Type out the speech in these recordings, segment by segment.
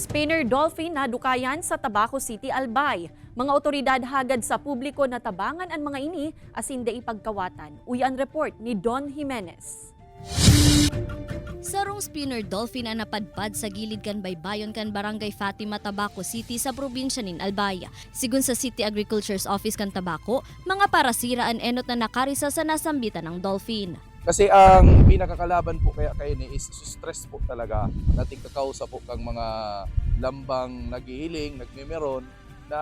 Spinner dolphin na dukayan sa Tabaco City, Albay. Mga otoridad hagad sa publiko na tabangan ang mga ini asin da ipagkawatan. Uyan report ni Don Jimenez. Sarong spinner dolphin ang napadpad sa gilid kan baybayon kan Barangay Fatima, Tabaco City sa probinsya nin Albay. Sigun sa City Agriculture's Office kan Tabaco, mga parasira an enot na nakarisa sa nasambitan ng dolphin. Kasi ang pinakakalaban po kaya kayo ni is stress po talaga. Nating kakausap po kang mga lambang naghihiling, nagmemeron na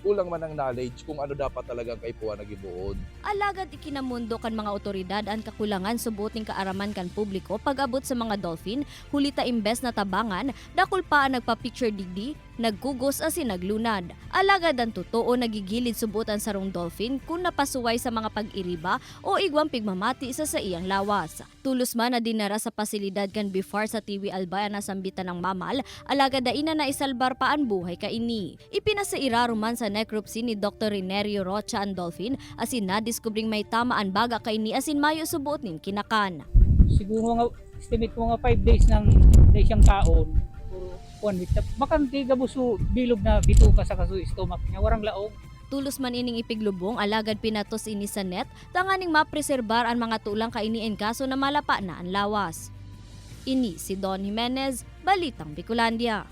kulang man ang knowledge kung ano dapat talagang kaipuan nagibuod. Alagad ikinamundo kan mga otoridad ang kakulangan subuting kaaraman kan publiko pag-abot sa mga dolphin, hulita imbes na tabangan, dakul pa ang nagpa-picture digdi, naggugos asin naglunad. Alagad ang totoo nagigilid subutan sarong dolphin kung napasuway sa mga pag-iriba o igwang pigmamati sa iyang lawas. Tulos man na dinara sa pasilidad kan Bifar sa Tiwi Albay na sambitan ng mamal, alagad da ina na isalbar pa ang buhay kaini. Ipinasairaro man sa necropsy ni Dr. Renerio Rocha ang dolphin asin na-diskubring may tamaan baga kaini asin mayo subuot nin kinakan. Siguro nga, estimate ko nga 5 days ng siyang taon. 1 week. Bakang di gabuso bilog na bituka sa kaso stomach niya, warang laog. Tulos man ining ipiglubong alagad pinatos ini sa net, tanganing mapreserbar ang mga tulang kainiin kaso na malapa na ang lawas. Ini si Don Jimenez, Balitang Bicolandia.